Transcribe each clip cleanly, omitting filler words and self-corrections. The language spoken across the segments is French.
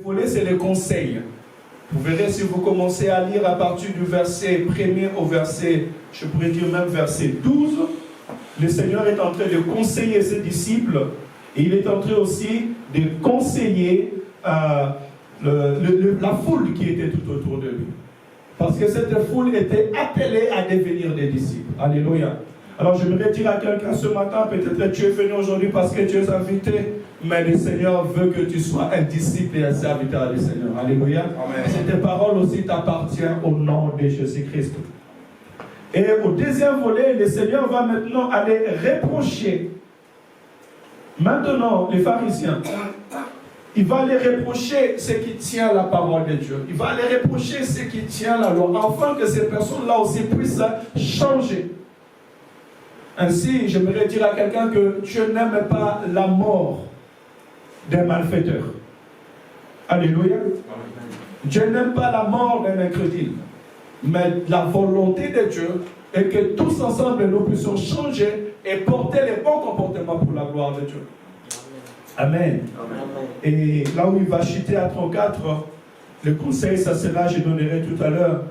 volet, c'est les conseils. Vous verrez si vous commencez à lire à partir du verset 1er au verset, je pourrais dire même verset 12, le Seigneur est en train de conseiller ses disciples et il est en train aussi de conseiller la foule qui était tout autour de lui. Parce que cette foule était appelée à devenir des disciples. Alléluia. Alors je voudrais dire à quelqu'un ce matin, peut-être que tu es venu aujourd'hui parce que tu es invité, mais le Seigneur veut que tu sois un disciple et un serviteur du Seigneur. Alléluia. Amen. Cette parole aussi t'appartient au nom de Jésus-Christ. Et au deuxième volet, le Seigneur va maintenant aller reprocher maintenant les pharisiens. Il va les reprocher ce qui tient la parole de Dieu. Il va les reprocher ce qui tient la loi, afin que ces personnes-là aussi puissent changer. Ainsi, j'aimerais dire à quelqu'un que Dieu n'aime pas la mort d'un malfaiteur. Alléluia. Dieu n'aime pas la mort d'un incrédule. Mais la volonté de Dieu est que tous ensemble nous puissions changer et porter les bons comportements pour la gloire de Dieu. Amen. Amen. Et là où il va chuter à 34, le conseil, ça sera, je donnerai tout à l'heure,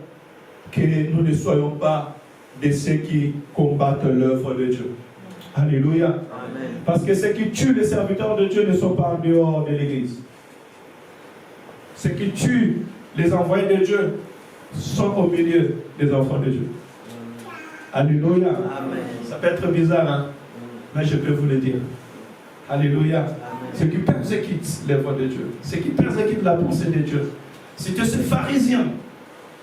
que nous ne soyons pas de ceux qui combattent l'œuvre de Dieu. Alléluia. Amen. Parce que ceux qui tuent les serviteurs de Dieu ne sont pas en dehors de l'église. Ceux qui tuent les envoyés de Dieu sont au milieu des enfants de Dieu. Alléluia. Amen. Ça peut être bizarre, hein? Mais je peux vous le dire. Alléluia. Amen. Ceux qui persécutent l'œuvre de Dieu, ceux qui persécutent la pensée de Dieu, c'était ces pharisiens,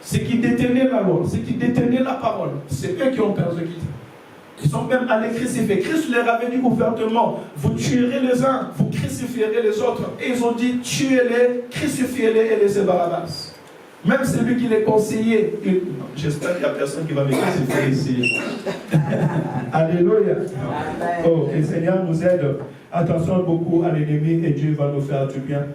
ceux qui détenaient la loi, ceux qui détenaient la parole, c'est eux qui ont persécuté. Ils sont même allés crucifier. Christ leur avait dit ouvertement, vous tuerez les uns, vous crucifierez les autres. Et ils ont dit, tuez-les, crucifiez-les et laissez Barabbas. Même celui qui les conseillait, j'espère qu'il n'y a personne qui va me crucifier ici. Alléluia. Oh, que le Seigneur nous aide. Attention beaucoup à l'ennemi et Dieu va nous faire du bien.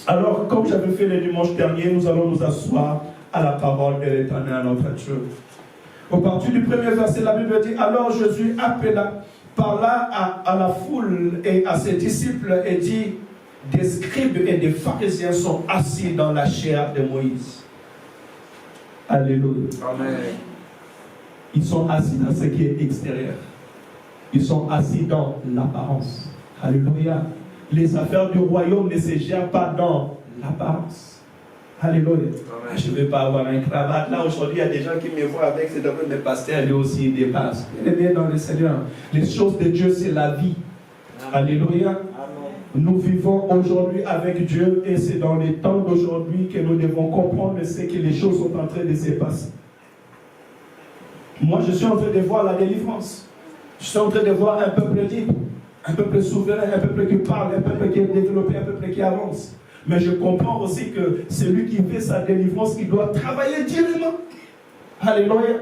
Alors, comme j'avais fait le dimanche dernier, nous allons nous asseoir à la parole de l'Éternel, notre Dieu. Au partir du premier verset, la Bible dit, alors Jésus parla à la foule et à ses disciples et dit, des scribes et des pharisiens sont assis dans la chair de Moïse. Alléluia. Amen. Ils sont assis dans ce qui est extérieur. Ils sont assis dans l'apparence. Alléluia. Les affaires du royaume ne se gèrent pas dans l'apparence. Alléluia. Amen. Je ne vais pas avoir une cravate. Là, aujourd'hui, il y a des gens qui me voient avec ces domaines de pasteur, lui aussi, il dépasse. Il est bien dans le Seigneur. Les choses de Dieu, c'est la vie. Amen. Alléluia. Amen. Nous vivons aujourd'hui avec Dieu et c'est dans les temps d'aujourd'hui que nous devons comprendre ce que les choses sont en train de se passer. Moi, je suis en train de voir la délivrance. Je suis en train de voir un peuple libre, un peuple souverain, un peuple qui parle, un peuple qui est développé, un peuple qui avance. Mais je comprends aussi que celui qui fait sa délivrance, il doit travailler direinement. Alléluia.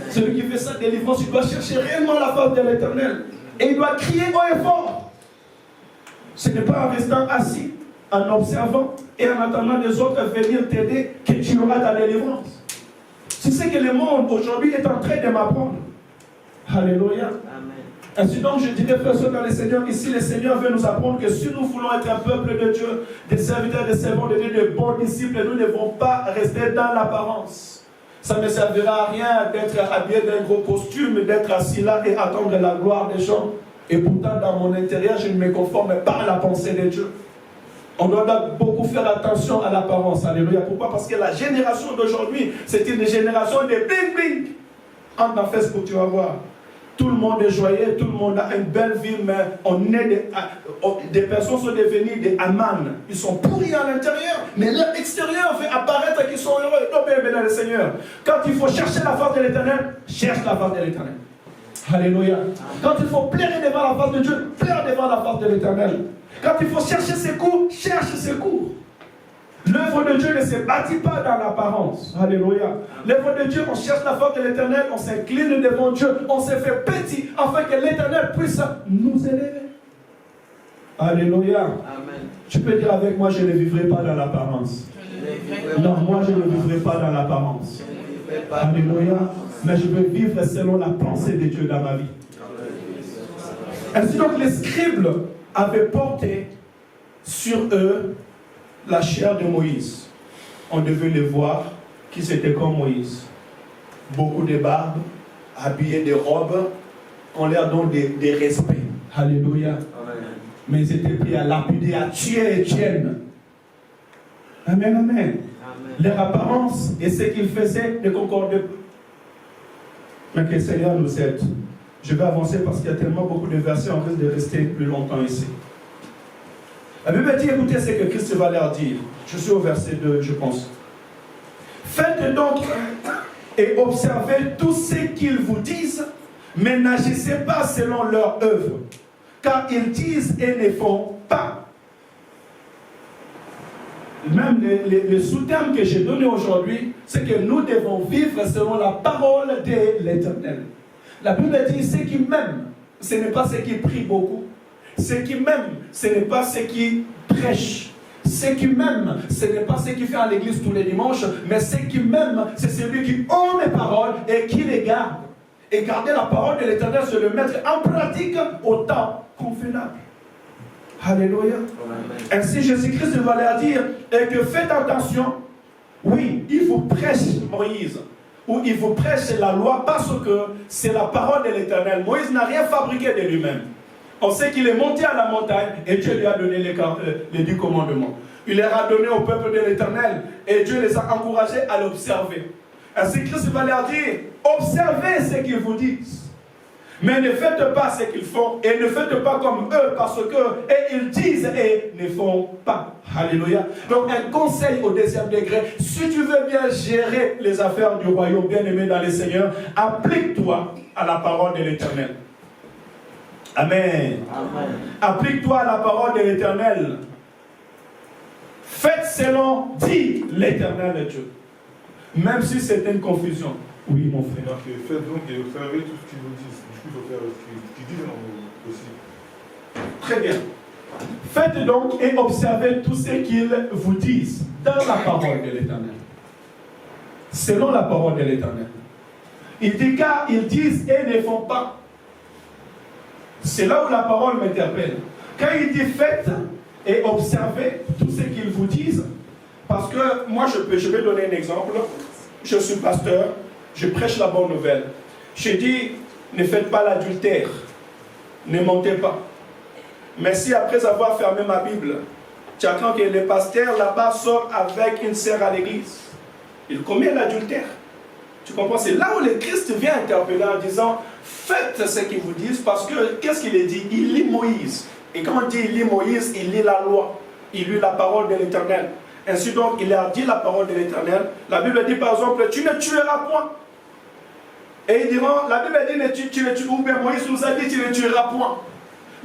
Celui qui fait sa délivrance, il doit chercher réellement la face de l'Éternel. Et il doit crier haut et fort. Ce n'est pas en restant assis, en observant et en attendant les autres venir t'aider que tu auras ta délivrance. C'est ce que le monde aujourd'hui est en train de m'apprendre. Alléluia. Amen. Ainsi donc, je dirais, personne dans le Seigneur, ici, le Seigneur veut nous apprendre que si nous voulons être un peuple de Dieu, des serviteurs, des servants de Dieu, de bons disciples, nous ne devons pas rester dans l'apparence. Ça ne servira à rien d'être habillé d'un gros costume, d'être assis là et attendre la gloire des gens. Et pourtant, dans mon intérieur, je ne me conforme pas à la pensée de Dieu. On doit beaucoup faire attention à l'apparence. Alléluia. Pourquoi? Parce que la génération d'aujourd'hui, c'est une génération de bling-bling. Entre dans Facebook, tu vas voir. Tout le monde est joyeux, tout le monde a une belle vie, mais des personnes sont devenues des Aman. Ils sont pourris à l'intérieur, mais leur extérieur fait apparaître qu'ils sont heureux. Donc, bien, bien, le Seigneur. Quand il faut chercher la face de l'Éternel, cherche la face de l'Éternel. Alléluia. Quand il faut plaire devant la face de Dieu, plaire devant la face de l'Éternel. Quand il faut chercher secours, cherche secours. L'œuvre de Dieu ne se bâtit pas dans l'apparence. Alléluia. L'œuvre de Dieu, on cherche la face de l'Éternel, on s'incline devant Dieu, on se fait petit afin que l'Éternel puisse nous élever. Alléluia. Amen. Tu peux dire avec moi, je ne vivrai pas dans l'apparence. Non, moi je ne vivrai pas dans l'apparence. Alléluia. Mais je veux vivre selon la pensée de Dieu dans ma vie. Ainsi donc les scribes avaient porté sur eux la chair de Moïse, on devait les voir qu'ils étaient comme Moïse. Beaucoup de barbes, habillés de robes, on leur donne des respects. Alléluia. Amen. Mais ils étaient prêts à lapider, à tuer Étienne. Amen, amen. Amen. Leur apparence et ce qu'ils faisaient ne concordaient pas. Mais que le Seigneur nous aide. Je vais avancer parce qu'il y a tellement beaucoup de versets, on risque de rester plus longtemps ici. La Bible dit, écoutez ce que Christ va leur dire. Je suis au verset 2, je pense. Faites donc et observez tout ce qu'ils vous disent, mais n'agissez pas selon leur œuvre, car ils disent et ne font pas. Même le sous-terme que j'ai donné aujourd'hui, c'est que nous devons vivre selon la parole de l'Éternel. La Bible dit, ceux qui m'aiment, ce n'est pas ceux qui prient beaucoup. Ceux qui m'aiment, ce n'est pas ceux qui prêchent. Ceux qui m'aiment, ce n'est pas ceux qui font à l'église tous les dimanches, mais ceux qui m'aiment, c'est celui qui aime mes paroles et qui les garde. Et garder la parole de l'Éternel, c'est le mettre en pratique au temps convenable. Alléluia. Ainsi, Jésus-Christ va leur dire et que faites attention. Oui, il vous prêche Moïse, ou il vous prêche la loi parce que c'est la parole de l'Éternel. Moïse n'a rien fabriqué de lui-même. On sait qu'il est monté à la montagne et Dieu lui a donné les 10 commandements. Il les a donnés au peuple de l'Éternel et Dieu les a encouragés à l'observer. Ainsi, Christ va leur dire, observez ce qu'ils vous disent. Mais ne faites pas ce qu'ils font et ne faites pas comme eux parce que et ils disent et ne font pas. Alléluia. Donc un conseil au deuxième degré, si tu veux bien gérer les affaires du royaume, bien-aimé dans les Seigneurs, applique-toi à la parole de l'Éternel. Amen. Amen. Applique-toi à la parole de l'Éternel. Faites selon, dit l'Éternel Dieu. Même si c'est une confusion. Oui, mon frère. Donc, faites donc et observez tout ce qu'ils vous disent. Du coup, il faut faire ce qu'ils disent aussi. Très bien. Faites donc et observez tout ce qu'ils vous disent dans la parole de l'Éternel. Selon la parole de l'Éternel. Il dit car ils disent et ne font pas. C'est là où la parole m'interpelle. Quand il dit faites et observez tout ce qu'ils vous disent, parce que moi je vais donner un exemple. Je suis pasteur, je prêche la bonne nouvelle. Je dis, ne faites pas l'adultère, ne mentez pas. Mais si après avoir fermé ma Bible, tu attends que le pasteur là-bas sort avec une sœur à l'église, il commet l'adultère. Tu comprends? C'est là où le Christ vient interpeller en disant, faites ce qu'ils vous disent, parce que, qu'est-ce qu'il est dit? Il lit Moïse. Et quand on dit il lit Moïse, il lit la loi, il lit la parole de l'Éternel. Ainsi donc, il a dit la parole de l'Éternel. La Bible dit par exemple, tu ne tueras point. Et ils diront, la Bible dit, tu ne tueras, ou bien Moïse nous a dit, tu ne tueras point.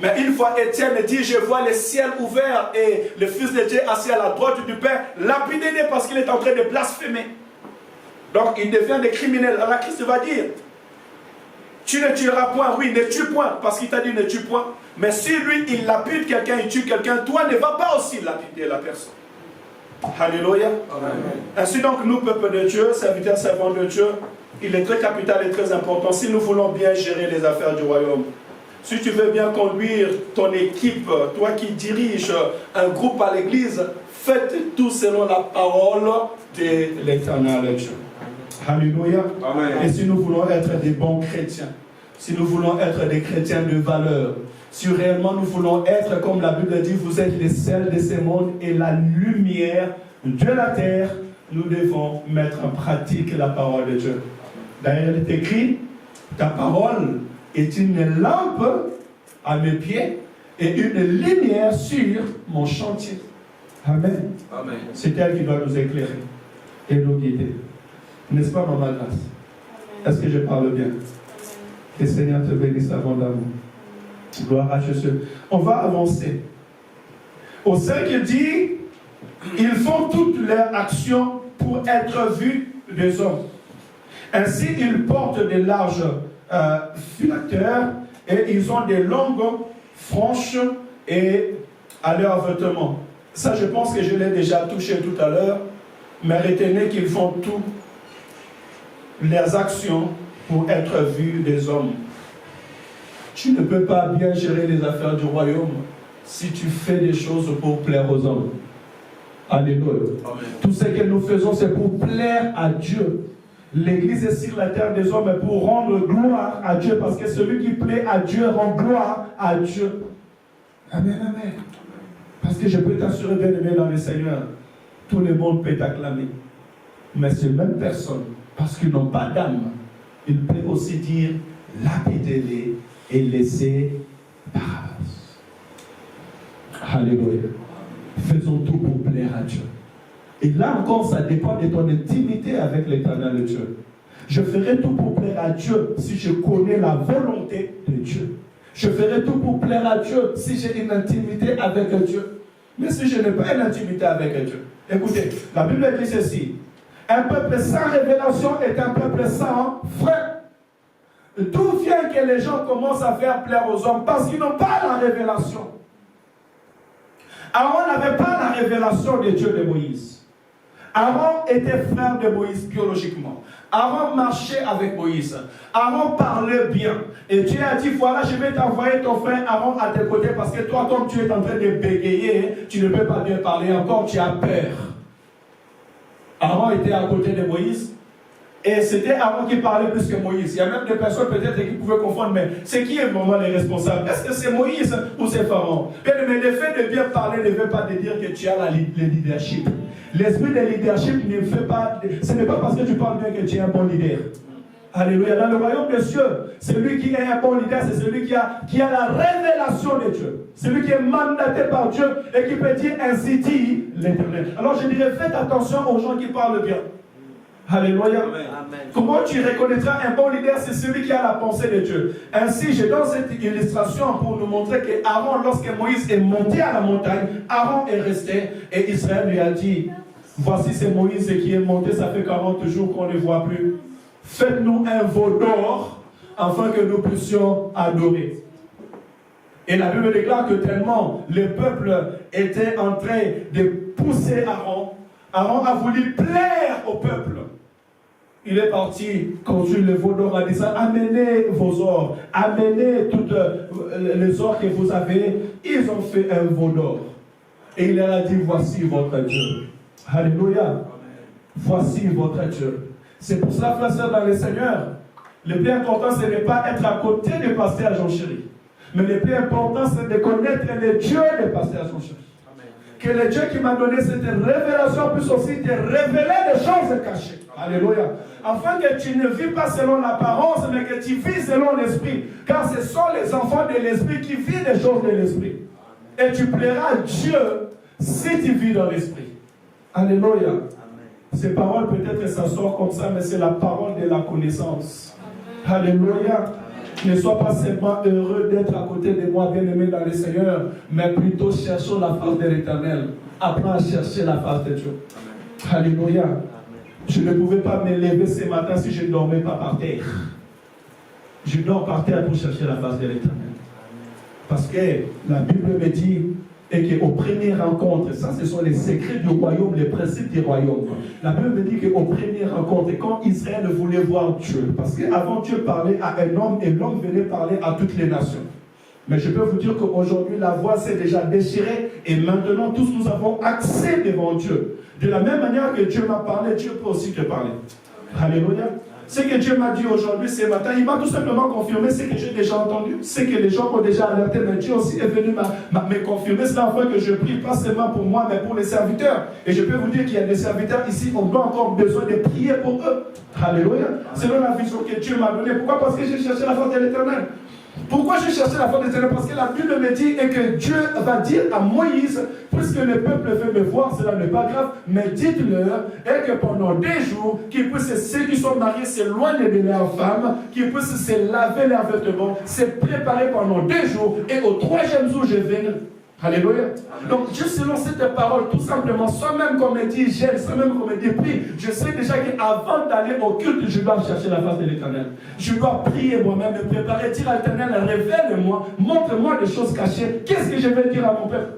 Mais une fois Étienne dit, je vois le ciel ouvert et le Fils de Dieu assis à la droite du Père, lapidé parce qu'il est en train de blasphémer. Donc il devient des criminels. Alors Christ va dire, tu ne tueras point, oui, ne tue point, parce qu'il t'a dit ne tue point. Mais si lui, il lapide quelqu'un, il tue quelqu'un, toi ne vas pas aussi lapider la personne. Alléluia. Amen. Ainsi donc, nous, peuple de Dieu, serviteurs, servants de Dieu, il est très capital et très important si nous voulons bien gérer les affaires du royaume. Si tu veux bien conduire ton équipe, toi qui diriges un groupe à l'église, faites tout selon la parole de l'Éternel Dieu. Alléluia. Amen. Et si nous voulons être des bons chrétiens, si nous voulons être des chrétiens de valeur, si réellement nous voulons être, comme la Bible dit, vous êtes les sels de ce monde et la lumière de la terre, nous devons mettre en pratique la parole de Dieu. D'ailleurs, il est écrit, ta parole est une lampe à mes pieds et une lumière sur mon chantier. Amen. Amen. C'est elle qui doit nous éclairer et nous guider. N'est-ce pas, Maman Grâce? Est-ce que je parle bien? Que le Seigneur te bénisse abondamment. Gloire à Jésus. On va avancer. Au 5, il dit, ils font toutes leurs actions pour être vus des hommes. Ainsi, ils portent de larges phylactères et ils ont des longues franges et à leurs vêtements. Ça, je pense que je l'ai déjà touché tout à l'heure, mais retenez qu'ils font toutes leurs actions pour être vus des hommes. Tu ne peux pas bien gérer les affaires du royaume si tu fais des choses pour plaire aux hommes. Alléluia. Amen. Tout ce que nous faisons, c'est pour plaire à Dieu. L'Église est sur la terre des hommes pour rendre gloire à Dieu, parce que celui qui plaît à Dieu rend gloire à Dieu. Amen, amen. Parce que je peux t'assurer, bien aimé dans le Seigneur, tout le monde peut t'acclamer. Mais ces mêmes personnes, parce qu'ils n'ont pas d'âme, ils peuvent aussi dire lapidez-les et laissez Barabbas. Alléluia. Faisons tout pour plaire à Dieu. Et là encore, ça dépend de ton intimité avec l'Éternel Dieu. Je ferai tout pour plaire à Dieu si je connais la volonté de Dieu. Je ferai tout pour plaire à Dieu si j'ai une intimité avec Dieu. Mais si je n'ai pas une intimité avec Dieu. Écoutez, la Bible dit ceci. Un peuple sans révélation est un peuple sans frein. D'où vient que les gens commencent à faire plaire aux hommes? Parce qu'ils n'ont pas la révélation. Aaron n'avait pas la révélation de Dieu de Moïse. Aaron était frère de Moïse biologiquement. Aaron marchait avec Moïse. Aaron parlait bien. Et Dieu a dit, voilà, je vais t'envoyer ton frère Aaron à tes côtés parce que toi, comme tu es en train de bégayer, tu ne peux pas bien parler encore, tu as peur. Aaron était à côté de Moïse. Et c'était Aaron qui parlait plus que Moïse. Il y a même des personnes peut-être qui pouvaient confondre, mais c'est qui est vraiment les responsables? Est-ce que c'est Moïse ou c'est Pharaon? Mais le fait de bien parler ne veut pas te dire que tu as le leadership. L'esprit de leadership ne fait pas, ce n'est pas parce que tu parles bien que tu es un bon leader. Alléluia. Dans le royaume des cieux, celui qui est un bon leader, c'est celui qui a la révélation de Dieu. Celui qui est mandaté par Dieu et qui peut dire ainsi dit l'Éternel. Alors je dirais, faites attention aux gens qui parlent bien. Alléluia. Amen. Comment tu reconnaîtras un bon leader? C'est celui qui a la pensée de Dieu. Ainsi, je donne cette illustration pour nous montrer que Aaron, lorsque Moïse est monté à la montagne, Aaron est resté et Israël lui a dit, voici c'est Moïse qui est monté, ça fait 40 jours qu'on ne le voit plus. Faites-nous un veau d'or afin que nous puissions adorer. Et la Bible déclare que tellement le peuple était en train de pousser Aaron, Aaron a voulu plaire au peuple. Il est parti construire le veau d'or en disant, amenez vos ors, amenez toutes les ors que vous avez. Ils ont fait un veau d'or. Et il leur a dit, voici votre Dieu. Alléluia. Amen. Voici votre Dieu. C'est pour cela, frères et sœurs, dans le Seigneur, le plus important, ce n'est pas être à côté du pasteur Jean Chéri. Mais le plus important, c'est de connaître le Dieu du pasteur Jean Chéri. Que le Dieu qui m'a donné cette révélation puisse aussi te révéler des choses cachées. Alléluia. Afin que tu ne vis pas selon l'apparence, mais que tu vis selon l'esprit. Car ce sont les enfants de l'esprit qui vivent des choses de l'esprit. Et tu plairas à Dieu si tu vis dans l'esprit. Alléluia. Amen. Ces paroles, peut-être ça sort comme ça, mais c'est la parole de la connaissance. Amen. Alléluia. Amen. Ne sois pas seulement heureux d'être à côté de moi, bien-aimé dans le Seigneur, mais plutôt cherchons la face de l'Éternel. Apprends à chercher la face de Dieu. Amen. Alléluia. Amen. Je ne pouvais pas me lever ce matin si je ne dormais pas par terre. Je dors par terre pour chercher la face de l'Éternel. Parce que la Bible me dit et qu'aux premières rencontres, ça ce sont les secrets du royaume, les principes du royaume. La Bible me dit qu'aux premières rencontres, quand Israël voulait voir Dieu, parce qu'avant Dieu parlait à un homme et l'homme venait parler à toutes les nations. Mais je peux vous dire qu'aujourd'hui la voie s'est déjà déchirée et maintenant tous nous avons accès devant Dieu. De la même manière que Dieu m'a parlé, Dieu peut aussi te parler. Alléluia. Ce que Dieu m'a dit aujourd'hui, ce matin, il m'a tout simplement confirmé ce que j'ai déjà entendu, ce que les gens ont déjà alerté, mais Dieu aussi est venu me confirmer cela afin que je prie pas seulement pour moi, mais pour les serviteurs. Et je peux vous dire qu'il y a des serviteurs ici, on a encore besoin de prier pour eux. Alléluia. Selon la vision que Dieu m'a donnée. Pourquoi? Parce que j'ai cherché la face de l'Éternel. Pourquoi j'ai cherché la face de l'Éternel? Parce que la Bible me dit et que Dieu va dire à Moïse, puisque le peuple veut me voir, cela n'est pas grave, mais dites-leur et que pendant 2 jours, qu'ils puissent, ceux qui sont mariés, s'éloigner de leurs femmes, qu'ils puissent se laver leurs vêtements, se préparer pendant 2 jours, et au 3e jour, je viendrai. Alléluia. Donc, juste selon cette parole, tout simplement, soi-même comme il dit j'aime, soi-même comme il dit prie, je sais déjà qu'avant d'aller au culte, je dois chercher la face de l'Éternel. Je dois prier moi-même, me préparer, dire à l'Éternel, révèle-moi, montre-moi des choses cachées. Qu'est-ce que je vais dire à mon peuple?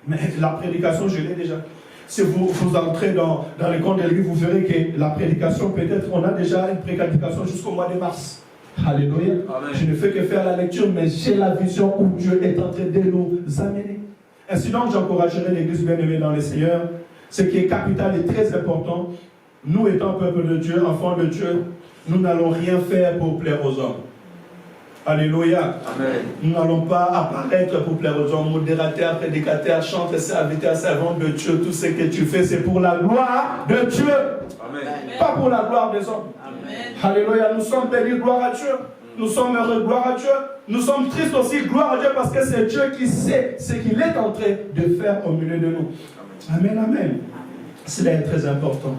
Mais la prédication, je l'ai déjà. Si vous entrez dans les comptes de l'Église, vous verrez que la prédication, peut-être, on a déjà une prédication jusqu'au mois de mars. Alléluia. Amen. Je ne fais que faire la lecture, mais j'ai la vision où Dieu est en train de nous amener. Ainsi donc, j'encouragerai l'Église bien-aimée dans le Seigneur. Ce qui est capital et très important, nous étant peuple de Dieu, enfants de Dieu, nous n'allons rien faire pour plaire aux hommes. Alléluia. Amen. Nous n'allons pas apparaître pour plaire aux hommes. Modérateur, prédicateur, chanteur, serviteur, servante de Dieu. Tout ce que tu fais, c'est pour la gloire de Dieu. Amen. Pas pour la gloire des hommes. Amen. Alléluia. Nous sommes bénis, gloire à Dieu. Nous sommes heureux, gloire à Dieu. Nous sommes tristes aussi, gloire à Dieu, parce que c'est Dieu qui sait ce qu'il est en train de faire au milieu de nous. Amen, amen. Cela est très important.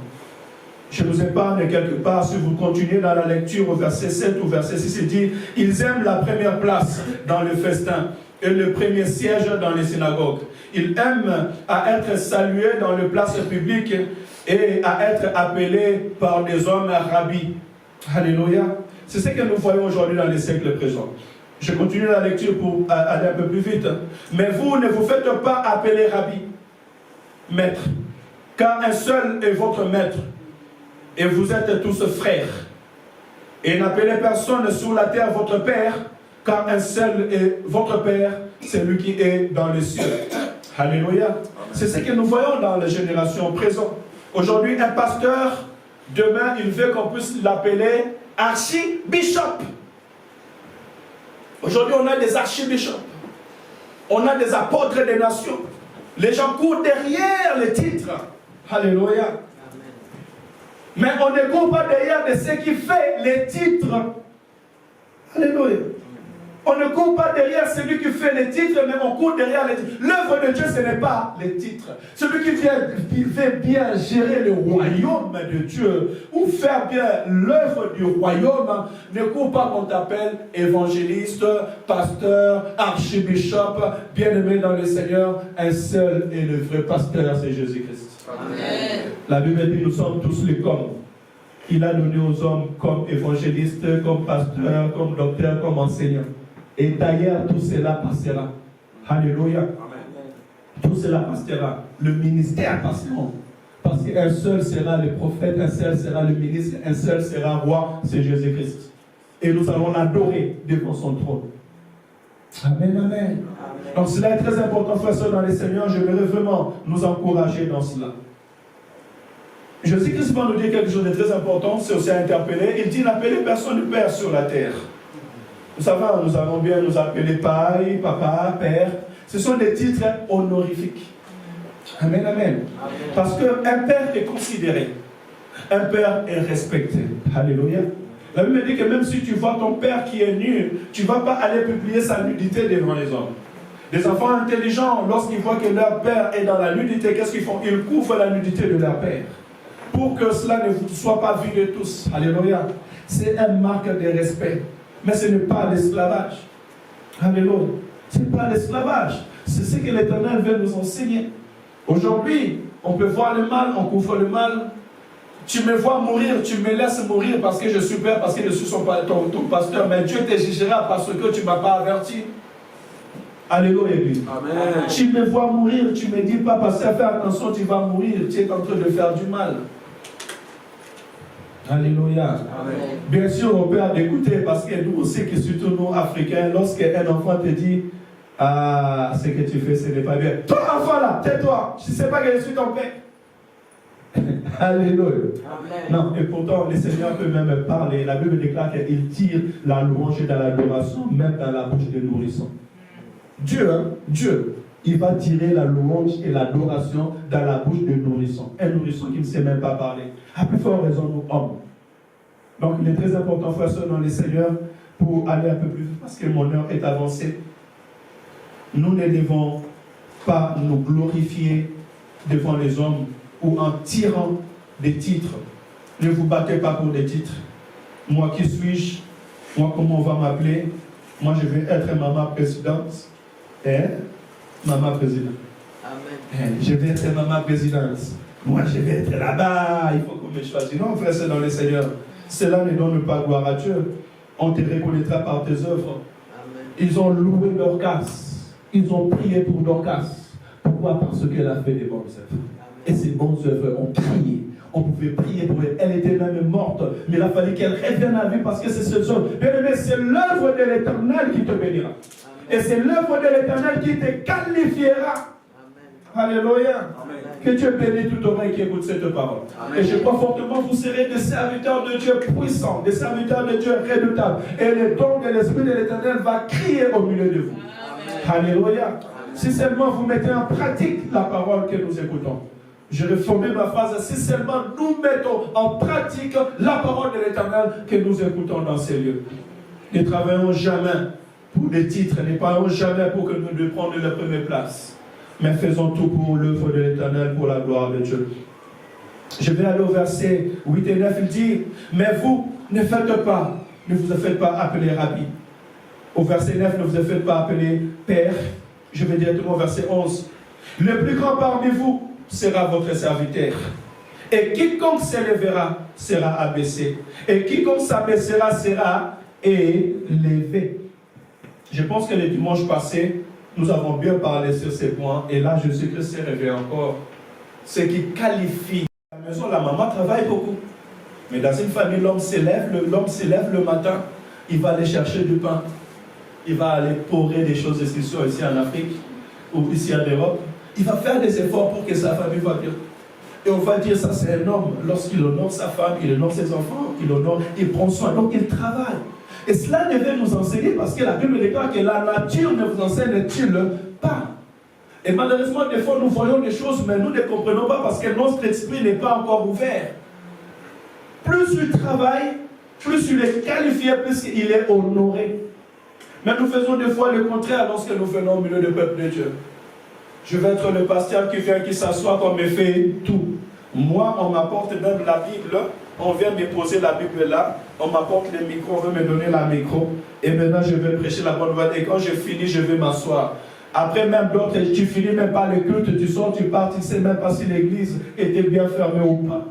Je vous épargne quelque part, si vous continuez dans la lecture au verset 7 ou verset 6, il dit, ils aiment la première place dans le festin et le premier siège dans les synagogues. Ils aiment à être salués dans les places publiques et à être appelés par des hommes rabbis. Alléluia. C'est ce que nous voyons aujourd'hui dans les siècles présents. Je continue la lecture pour aller un peu plus vite. Mais vous ne vous faites pas appeler rabbi, maître, car un seul est votre maître. Et vous êtes tous frères. Et n'appelez personne sur la terre votre père, car un seul est votre père, c'est lui qui est dans les cieux. Alléluia. C'est ce que nous voyons dans les générations présentes. Aujourd'hui, un pasteur, demain, il veut qu'on puisse l'appeler archibishop. Aujourd'hui, on a des archibishops. On a des apôtres des nations. Les gens courent derrière les titres. Alléluia. Mais on ne court pas derrière de ce qui fait les titres. Alléluia. On ne court pas derrière celui qui fait les titres, mais on court derrière les titres. L'œuvre de Dieu, ce n'est pas les titres. Celui qui veut bien gérer le royaume de Dieu ou faire bien l'œuvre du royaume, ne court pas qu'on t'appelle évangéliste, pasteur, archibishop, bien-aimé dans le Seigneur. Un seul et le vrai pasteur, c'est Jésus-Christ. Amen. La Bible dit, nous sommes tous les comme. Il a donné aux hommes comme évangélistes, comme pasteurs, comme docteurs, comme enseignants. Et d'ailleurs, tout cela passera. Alléluia. Amen. Tout cela passera. Le ministère passera. Parce qu'un seul sera le prophète, un seul sera le ministre, un seul sera roi, c'est Jésus-Christ. Et nous allons l'adorer devant son trône. Amen, amen. Amen. Donc cela est très important, frères et sœurs, dans les Seigneurs. Je voudrais vraiment nous encourager dans cela. Jésus-Christ va nous dire quelque chose de très important, c'est aussi interpellé. Il dit, n'appelez personne de père sur la terre. Vous savez, nous allons bien nous appeler paille, papa, père. Ce sont des titres honorifiques. Amen, amen. Amen. Parce qu'un père est considéré. Un père est respecté. Alléluia. La Bible dit que même si tu vois ton père qui est nu, tu ne vas pas aller publier sa nudité devant les hommes. Les enfants intelligents, lorsqu'ils voient que leur père est dans la nudité, qu'est-ce qu'ils font? Ils couvrent la nudité de leur père. Pour que cela ne soit pas vu de tous. Alléluia. C'est une marque de respect. Mais ce n'est pas l'esclavage. Alléluia. Ce n'est pas l'esclavage. C'est ce que l'Éternel veut nous enseigner. Aujourd'hui, on peut voir le mal, on couvre le mal. Tu me vois mourir, tu me laisses mourir parce que je suis père, parce que je suis ton pasteur. Mais Dieu te jugera parce que tu ne m'as pas averti. Alléluia, Église. Amen. Tu me vois mourir, tu me dis pas, pasteur, fais attention, tu vas mourir. Tu es en train de faire du mal. Alléluia. Amen. Bien sûr, on peut écouter parce que nous aussi, que surtout nous, Africains, lorsqu'un enfant te dit, ah, ce que tu fais, ce n'est pas bien. Toi, enfant là, tais-toi. Je ne sais pas que je suis ton père. Alléluia. Amen. Non, et pourtant, le Seigneur peut même parler. La Bible déclare qu'il tire la louange et dans l'adoration, même dans la bouche des nourrissons. Dieu, il va tirer la louange et l'adoration dans la bouche des nourrissons. Un nourrisson qui ne sait même pas parler. À plus forte raison, nous, hommes. Donc, il est très important, frères et sœurs, dans les Seigneurs, pour aller un peu plus vite, parce que mon heure est avancée. Nous ne devons pas nous glorifier devant les hommes ou en tirant des titres. Ne vous battez pas pour des titres. Moi, qui suis-je? Moi, comment on va m'appeler? Moi, je vais être maman présidente. Maman présidente. Amen. Je vais être maman présidente. Moi, je vais être là-bas. Il faut qu'on me choisisse. Non, frère, c'est dans le Seigneur. Cela ne donne pas gloire à Dieu. On te reconnaîtra par tes œuvres. Amen. Ils ont loué Dorcas. Ils ont prié pour Dorcas. Pourquoi? Parce qu'elle a fait des bonnes œuvres. Et ces bonnes œuvres ont prié. On pouvait prier pour elle. Elle était même morte. Mais il a fallu qu'elle revienne à vie parce que c'est ce œuvre. Bien aimé, c'est l'œuvre de l'Éternel qui te bénira. Et c'est l'œuvre de l'Éternel qui te qualifiera Alléluia. Amen. Que Dieu bénisse toute oreille qui écoute cette parole. Amen. Et je crois fortement que vous serez des serviteurs de Dieu puissants, des serviteurs de Dieu redoutables. Et le don de l'Esprit de l'Éternel va crier au milieu de vous. Amen. Alléluia. Si seulement vous mettez en pratique la parole que nous écoutons. Je vais former ma phrase. Si seulement nous mettons en pratique la parole de l'Éternel que nous écoutons dans ces lieux. Ne travaillons jamais pour des titres, ne parlons jamais pour que nous prenions la première place. Mais faisons tout pour l'œuvre de l'Éternel, pour la gloire de Dieu. Je vais aller au verset 8 et 9, il dit, mais vous ne vous faites pas appeler Rabbi. Au verset 9, ne vous faites pas appeler Père. Je vais directement au verset 11. Le plus grand parmi vous sera votre serviteur. Et quiconque s'élèvera sera abaissé. Et quiconque s'abaissera sera élevé. Je pense que le dimanche passé, nous avons bien parlé sur ces points. Et là, Jésus-Christ s'est réveillé encore. Ce qui qualifie. À la maison, la maman travaille beaucoup. Mais dans une famille, l'homme s'élève le matin. Il va aller chercher du pain. Il va aller porer des choses ici en Afrique ou ici en Europe. Il va faire des efforts pour que sa famille va bien. Et on va dire, ça c'est un homme. Lorsqu'il honore sa femme, il honore ses enfants, il prend soin. Donc il travaille. Et cela devait nous enseigner parce que la Bible déclare que la nature ne vous enseigne-t-il pas. Et malheureusement, des fois, nous voyons des choses, mais nous ne comprenons pas parce que notre esprit n'est pas encore ouvert. Plus il travaille, plus il est qualifié, plus il est honoré. Mais nous faisons des fois le contraire lorsque nous venons au milieu du peuple de Dieu. Je vais être le pasteur qui vient, qui s'assoit comme me fait tout. Moi, on m'apporte même la Bible. On vient me poser la Bible là. On m'apporte le micro, on veut me donner la micro. Et maintenant, je vais prêcher la bonne nouvelle. Et quand je finis, je vais m'asseoir. Après, même d'autres, tu finis même pas le culte, tu sors, tu pars, tu ne sais même pas si l'église était bien fermée ou pas.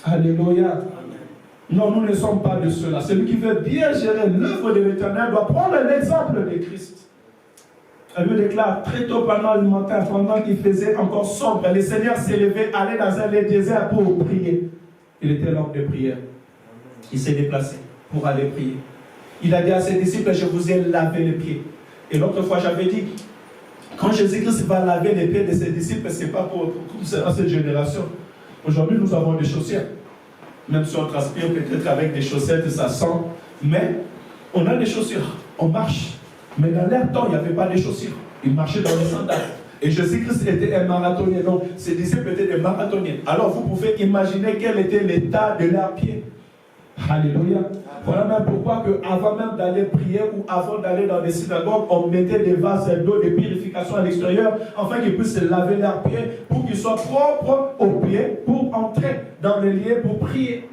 Alléluia. Non, nous ne sommes pas de cela. Celui qui veut bien gérer l'œuvre de l'Éternel doit prendre l'exemple de Christ. Elle me déclare très tôt pendant le matin, pendant qu'il faisait encore sombre, le Seigneur s'est levé, allait dans un désert pour prier. Il était l'homme de prière. Il s'est déplacé pour aller prier. Il a dit à ses disciples, je vous ai lavé les pieds. Et l'autre fois, j'avais dit, quand Jésus-Christ va laver les pieds de ses disciples, ce n'est pas pour cette génération. Aujourd'hui, nous avons des chaussures. Même si on transpire peut-être avec des chaussettes, ça sent. Mais on a des chaussures. On marche. Mais dans leur temps, il n'y avait pas de chaussures. Ils marchaient dans les sandales. Et Jésus-Christ était un marathonien. Donc, ses disciples étaient des marathoniens. Alors, vous pouvez imaginer quel était l'état de leurs pieds. Alléluia. Voilà même pourquoi avant même d'aller prier ou avant d'aller dans les synagogues, on mettait des vases d'eau de purification à l'extérieur, afin qu'ils puissent se laver leurs pieds, pour qu'ils soient propres aux pieds, pour entrer dans les lieux pour prier.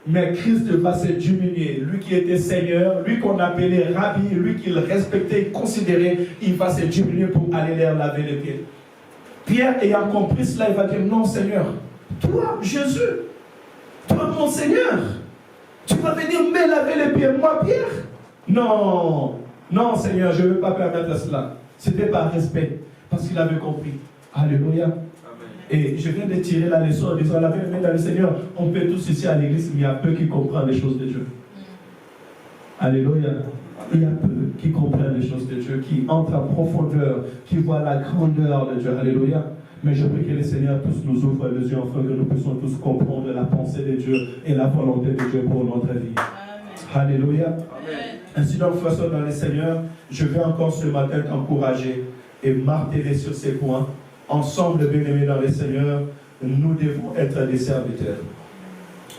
Mais Christ va se diminuer. Lui qui était Seigneur, lui qu'on appelait Rabbi, lui qu'il respectait, considérait, il va se diminuer pour aller leur laver les pieds. Pierre, ayant compris cela, il va dire, non Seigneur, toi, Jésus, toi mon Seigneur, tu vas venir me laver les pieds, moi Pierre? Non, non Seigneur, je ne veux pas permettre cela. C'était par respect, parce qu'il avait compris. Alléluia. Et je viens de tirer la leçon en disant, laver les mains dans le Seigneur, on peut tous ici à l'église, mais il y a peu qui comprennent les choses de Dieu. Alléluia. Il y a peu qui comprennent les choses de Dieu, qui entrent en profondeur, qui voient la grandeur de Dieu. Alléluia. Mais je prie que le Seigneur tous nous ouvre les yeux, afin que nous puissions tous comprendre la pensée de Dieu et la volonté de Dieu pour notre vie. Amen. Alléluia. Amen. Ainsi donc, façon dans le Seigneur, je vais encore ce matin t'encourager et marteler sur ces points. Ensemble, bien-aimés dans le Seigneur, nous devons être des serviteurs.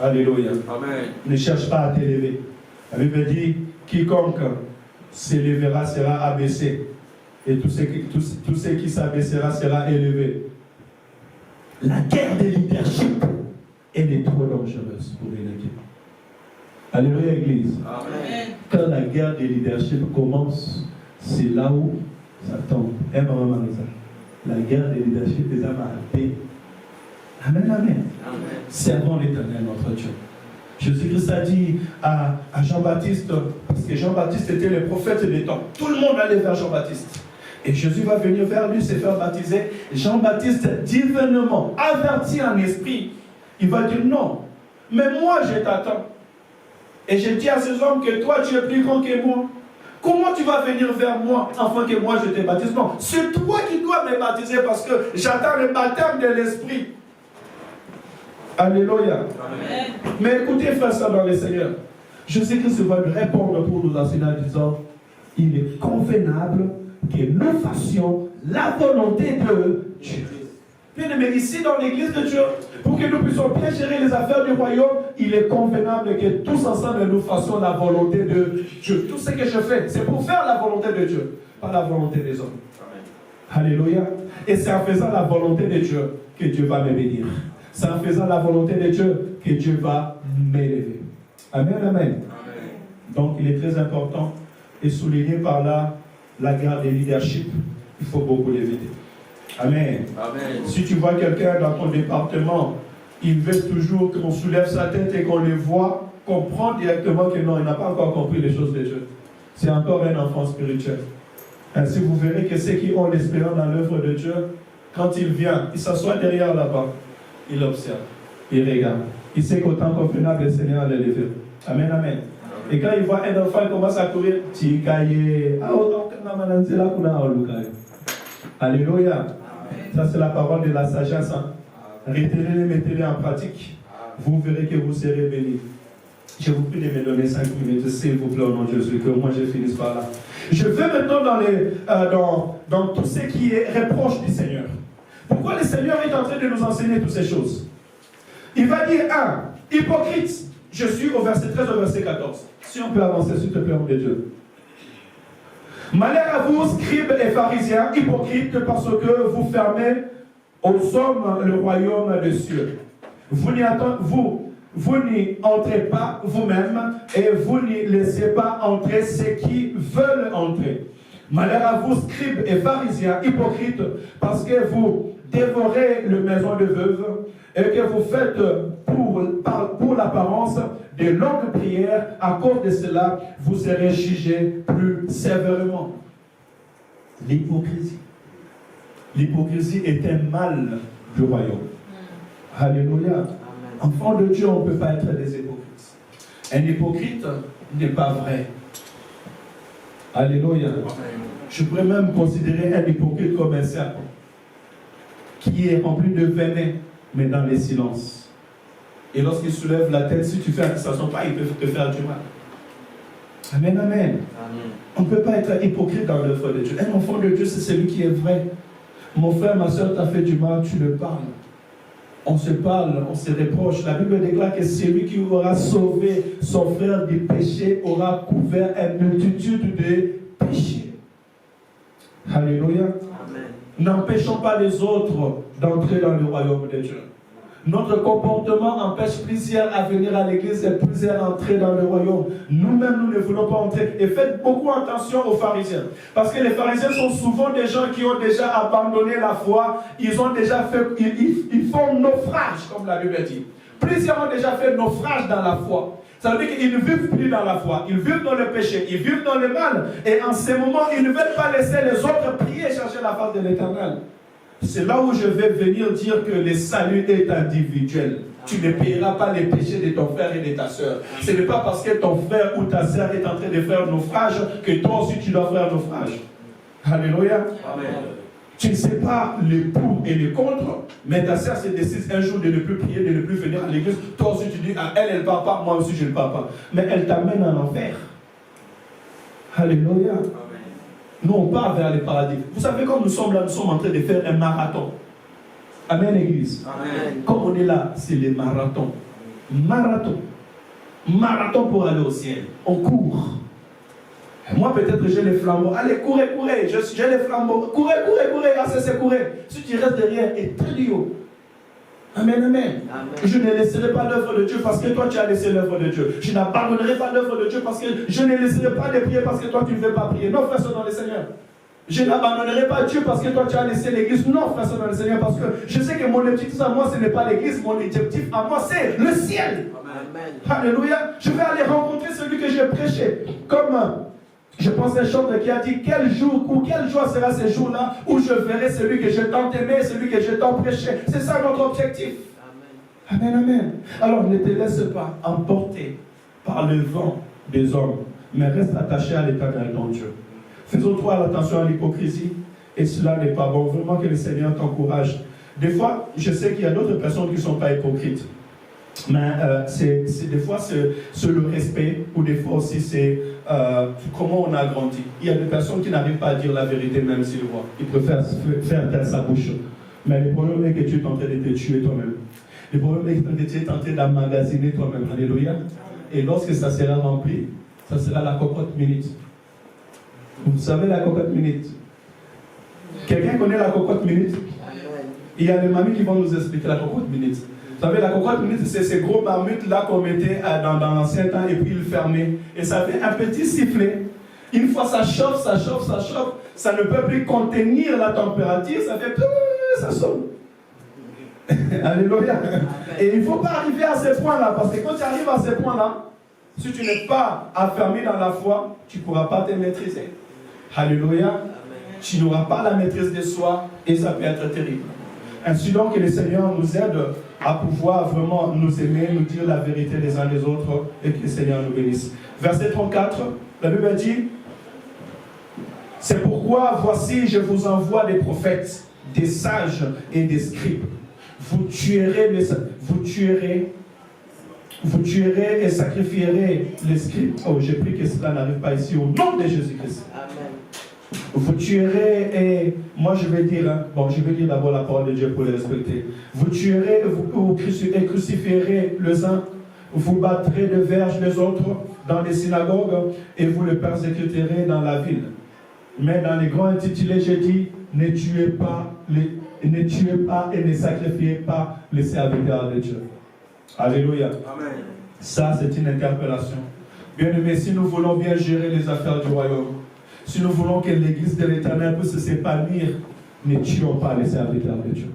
Alléluia. Amen. Ne cherche pas à t'élever. La Bible dit, quiconque s'élèvera sera abaissé. Et tout ce qui s'abaissera sera élevé. La guerre de leadership, elle est trop dangereuse pour une équipe. Alléluia, Église. Amen. Quand la guerre de leadership commence, c'est là où ça tombe. Maman Marisa. La guerre de leadership des âmes à paix. Amen, amen. Servons l'Éternel, notre Dieu. Jésus-Christ a dit à Jean-Baptiste, parce que Jean-Baptiste était le prophète des temps. Tout le monde allait vers Jean-Baptiste. Et Jésus va venir vers lui, se faire baptiser. Jean-Baptiste, divinement, averti en esprit, il va dire non, mais moi je t'attends. Et je dis à ces hommes que toi tu es plus grand que moi. Comment tu vas venir vers moi afin que moi je te baptise? Non, c'est toi qui dois me baptiser parce que j'attends le baptême de l'Esprit. Alléluia. Amen. Mais écoutez, frère, ça dans le Seigneur. Jésus-Christ va lui répondre pour nous enseigner en disant, il est convenable que nous fassions la volonté de Dieu. Bien aimé, ici dans l'église de Dieu, pour que nous puissions bien gérer les affaires du royaume, il est convenable que tous ensemble nous fassions la volonté de Dieu. Tout ce que je fais, c'est pour faire la volonté de Dieu, pas la volonté des hommes. Amen. Alléluia. Et c'est en faisant la volonté de Dieu que Dieu va me bénir. C'est en faisant la volonté de Dieu que Dieu va m'élever. Amen, amen. Amen. Donc il est très important et souligné par là la garde des leadership. Il faut beaucoup l'éviter. Amen. Amen. Si tu vois quelqu'un dans ton département, il veut toujours qu'on soulève sa tête et qu'on le voit, comprends directement que non, il n'a pas encore compris les choses de Dieu. C'est encore un enfant spirituel. Ainsi, vous verrez que ceux qui ont l'espérance dans l'œuvre de Dieu, quand il vient, il s'assoit derrière là-bas, il observe, il regarde. Il sait qu'autant convenable, le Seigneur a l'élevé. Amen, amen. Et quand il voit un enfant, il commence à courir. Alléluia. Ça, c'est la parole de la sagesse. Hein. Retenez-les, mettez-les en pratique. Vous verrez que vous serez bénis. Je vous prie de me donner 5 minutes, s'il vous plaît, au nom de Jésus, que moi je finisse par là. Je vais maintenant dans tout ce qui est reproche du Seigneur. Pourquoi le Seigneur est en train de nous enseigner toutes ces choses? Il va dire 1. Hypocrite. Je suis au verset 13 au verset 14. Si on peut avancer, s'il te plaît, homme de Dieu. Malheur à vous, scribes et pharisiens, hypocrites, parce que vous fermez aux hommes le royaume des cieux. Vous n'y entrez pas vous-même et vous n'y laissez pas entrer ceux qui veulent entrer. Malheur à vous, scribes et pharisiens, hypocrites, parce que vous dévorez les maisons de veuves et que vous faites pour l'apparence de longues prières. À cause de cela, vous serez jugés plus sévèrement. L'hypocrisie. L'hypocrisie est un mal du royaume. Alléluia. Enfant de Dieu, on ne peut pas être des hypocrites. Un hypocrite n'est pas vrai. Alléluia. Je pourrais même considérer un hypocrite comme un serpent qui est rempli de venin, mais dans les silences. Et lorsqu'il soulève la tête, si tu fais attention pas, il peut te faire du mal. Amen, amen. Amen. On ne peut pas être hypocrite dans l'œuvre de Dieu. Un enfant de Dieu, c'est celui qui est vrai. Mon frère, ma soeur, t'a fait du mal, tu le parles. On se parle, on se reproche. La Bible déclare que celui qui aura sauvé son frère du péché aura couvert une multitude de péchés. Alléluia. N'empêchons pas les autres d'entrer dans le royaume de Dieu. Notre comportement empêche plusieurs à venir à l'église et plusieurs à entrer dans le royaume. Nous-mêmes, nous ne voulons pas entrer. Et faites beaucoup attention aux pharisiens. Parce que les pharisiens sont souvent des gens qui ont déjà abandonné la foi. Ils ont déjà fait, ils font naufrage, comme la Bible dit. Plusieurs ont déjà fait naufrage dans la foi. Ça veut dire qu'ils ne vivent plus dans la foi. Ils vivent dans le péché. Ils vivent dans le mal. Et en ce moment, ils ne veulent pas laisser les autres prier et chercher la face de l'Éternel. C'est là où je vais venir dire que le salut est individuel. Tu ne payeras pas les péchés de ton frère et de ta soeur. Ce n'est pas parce que ton frère ou ta soeur est en train de faire naufrage que toi aussi tu dois faire naufrage. Alléluia. Amen. Tu ne sais pas les pour et les contre, mais ta soeur se décide un jour de ne plus prier, de ne plus venir à l'église. Toi aussi tu dis, ah, elle ne part pas, moi aussi je ne pars pas. Mais elle t'amène en enfer. Alléluia. Amen. Nous, on part vers le paradis. Vous savez, comme nous sommes là, nous sommes en train de faire un marathon. Amen, Église. Amen. Comme on est là, c'est le marathon. Marathon. Marathon pour aller au ciel. On court. Et moi, peut-être j'ai les flambeaux. Allez, courez. J'ai les flambeaux. Courez. Ah, c'est courez. Si tu restes derrière, et très du haut. Amen, amen. Je ne laisserai pas l'œuvre de Dieu parce que toi tu as laissé l'œuvre de Dieu. Je n'abandonnerai pas l'œuvre de Dieu parce que je ne laisserai pas de prier parce que toi tu ne veux pas prier. Non, frère, c'est dans le Seigneur. Je n'abandonnerai pas Dieu parce que toi tu as laissé l'église. Non, frère, c'est dans le Seigneur, parce que je sais que mon objectif à moi, ce n'est pas l'église. Mon objectif à moi, c'est le ciel. Amen. Alléluia. Je vais aller rencontrer celui que j'ai prêché. Comme je pense à un chanteur qui a dit quel jour ou quelle joie sera ce jour-là où je verrai celui que j'ai tant aimé, celui que j'ai tant prêché. C'est ça notre objectif. Amen. Amen. Alors ne te laisse pas emporter par le vent des hommes, mais reste attaché à l'Éternel, ton Dieu. Faisons toi attention à l'hypocrisie, et cela n'est pas bon. Vraiment que le Seigneur t'encourage. Des fois, je sais qu'il y a d'autres personnes qui ne sont pas hypocrites. Mais des fois, c'est le respect, ou des fois aussi, c'est comment on a grandi. Il y a des personnes qui n'arrivent pas à dire la vérité, même s'ils voient. Ils préfèrent faire taire sa bouche. Mais le problème est que tu es en train de te tuer toi-même. Le problème est que tu es en train d'emmagasiner toi-même. Alléluia. Et lorsque ça sera rempli, ça sera la cocotte minute. Vous savez la cocotte minute? Quelqu'un connaît la cocotte minute? Il y a des mamies qui vont nous expliquer la cocotte minute. Vous savez, la cocotte minute, c'est ces gros marmites-là qu'on mettait dans l'ancien temps et puis ils fermaient. Et ça fait un petit sifflet. Une fois ça chauffe, ça chauffe, ça chauffe, ça ne peut plus contenir la température, ça fait... ça sonne. Alléluia. Et il ne faut pas arriver à ce point-là, parce que quand tu arrives à ce point-là, si tu n'es pas affermi dans la foi, tu ne pourras pas te maîtriser. Alléluia. Tu n'auras pas la maîtrise de soi et ça peut être terrible. Ainsi donc que le Seigneur nous aide à pouvoir vraiment nous aimer, nous dire la vérité les uns des autres et que le Seigneur nous bénisse. Verset 34, la Bible dit: c'est pourquoi voici je vous envoie des prophètes, des sages et des scribes. Vous tuerez et sacrifierez les scribes. Oh, j'ai pris que cela n'arrive pas ici au nom de Jésus-Christ. Amen. Vous tuerez et moi je vais dire d'abord la parole de Dieu pour les respecter. Vous tuerez et crucifierez les uns, vous battrez de verges les autres dans les synagogues et vous les persécuterez dans la ville. Mais dans les grands intitulés, j'ai dit: ne tuez pas et ne sacrifiez pas les serviteurs de Dieu. Alléluia. Amen. Ça, c'est une interpellation. Bien-aimés, si nous voulons bien gérer les affaires du royaume, si nous voulons que l'Église de l'Éternel puisse s'épanouir, ne tuons pas les serviteurs de Dieu.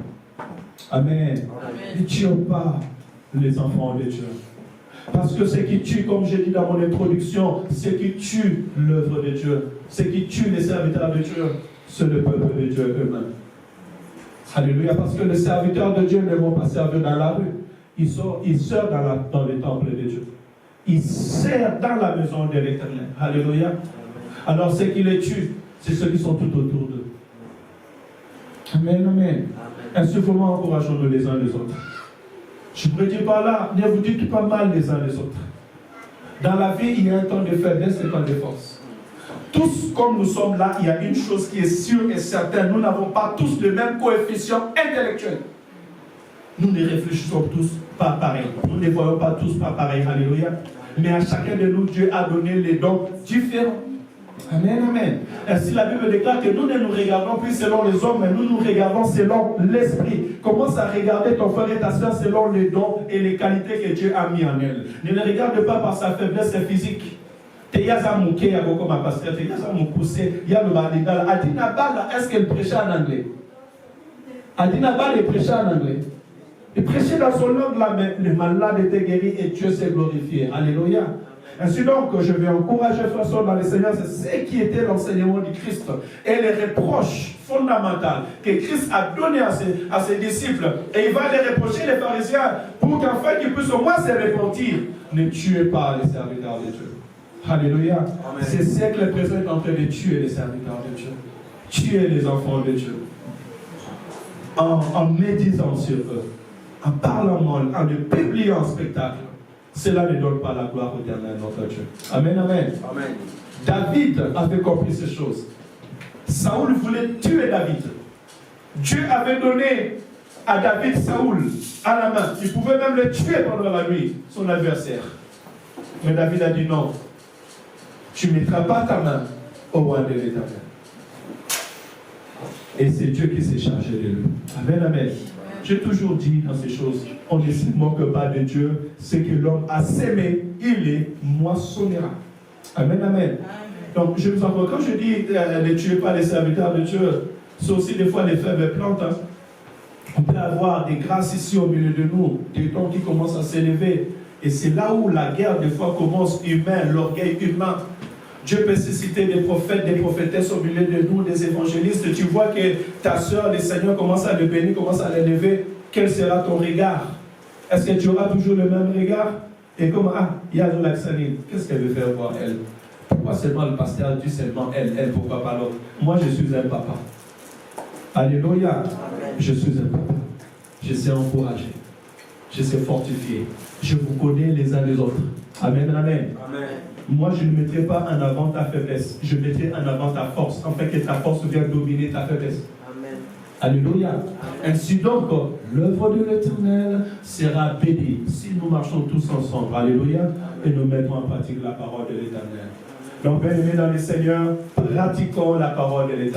Amen. Amen. Ne tuons pas les enfants de Dieu. Parce que ce qui tue, comme j'ai dit dans mon introduction, ce qui tue l'œuvre de Dieu, ce qui tue les serviteurs de Dieu, c'est le peuple de Dieu eux-mêmes. Alléluia. Parce que les serviteurs de Dieu ne vont pas servir dans la rue. Ils servent dans le temple de Dieu. Ils servent dans la maison de l'Éternel. Alléluia. Alors ceux qui les tuent, c'est ceux qui sont tout autour d'eux. Amen, amen. Ainsi, vraiment, encourageons-nous les uns les autres. Je ne prédis pas là, ne vous dites pas mal les uns les autres. Dans la vie, il y a un temps de faiblesse et un temps de force. Tous, comme nous sommes là, il y a une chose qui est sûre et certaine. Nous n'avons pas tous le même coefficient intellectuel. Nous ne réfléchissons tous pas pareil. Nous ne voyons pas tous pas pareil. Alléluia. Mais à chacun de nous, Dieu a donné les dons différents. Amen, amen. Ainsi, la Bible déclare que nous ne nous regardons plus selon les hommes, mais nous nous regardons selon l'esprit. Commence à regarder ton frère et ta soeur selon les dons et les qualités que Dieu a mis en elle. Ne le regarde pas par sa faiblesse physique. Adina Bala, est-ce qu'elle prêchait en anglais? Adina Bala prêchait en anglais. Il prêchait dans son langue là, mais le malade était guéri et Dieu s'est glorifié. Alléluia. Ainsi donc, je vais encourager frères dans le Seigneur, c'est ce qui était l'enseignement du Christ et les reproches fondamentaux que Christ a donné à ses disciples. Et il va les reprocher les pharisiens pour qu'enfin qu'ils puissent au moins se repentir. Ne tuez pas les serviteurs de Dieu. Alléluia. Ce siècle présent est en train de tuer les serviteurs de Dieu. Tuer les enfants de Dieu. En méditant sur eux, en parlant mal, en le publiant en spectacle. Cela ne donne pas la gloire au Éternel, notre Dieu. Amen, amen. Amen. David avait compris ces choses. Saoul voulait tuer David. Dieu avait donné à David Saoul à la main. Il pouvait même le tuer pendant la nuit, son adversaire. Mais David a dit non. Tu ne mettras pas ta main au roi de l'Éternel. Et c'est Dieu qui s'est chargé de lui. Amen, amen. J'ai toujours dit dans ces choses, on ne se moque pas de Dieu. Ce que l'homme a sémé, il les moissonnera. Amen, amen. Donc, je vous en quand je dis ne tuez pas les serviteurs de Dieu, c'est aussi des fois les faibles plantes. Hein. On peut avoir des grâces ici au milieu de nous, des dons qui commencent à s'élever. Et c'est là où la guerre, des fois, commence humain, l'orgueil humain. Dieu peut susciter des prophètes, des prophétesses au milieu de nous, des évangélistes. Tu vois que ta soeur, le Seigneur commence à le bénir, commence à l'élever. Quel sera ton regard? Est-ce que tu auras toujours le même regard? Et comme, il y a Laxanine, qu'est-ce qu'elle veut faire voir elle? Pourquoi seulement le pasteur dit seulement elle, pourquoi pas l'autre? Moi, je suis un papa. Alléluia. Je suis un papa. Je sais encourager. Je sais fortifier. Je vous connais les uns les autres. Amen, amen. Amen. Moi, je ne mettrai pas en avant ta faiblesse. Je mettrai en avant ta force, afin que ta force vienne dominer ta faiblesse. Amen. Alléluia. Amen. Ainsi donc, l'œuvre de l'Éternel sera bénie si nous marchons tous ensemble. Alléluia. Et nous mettons en pratique la parole de l'Éternel. Donc, bien-aimés dans le Seigneur, pratiquons la parole de l'Éternel.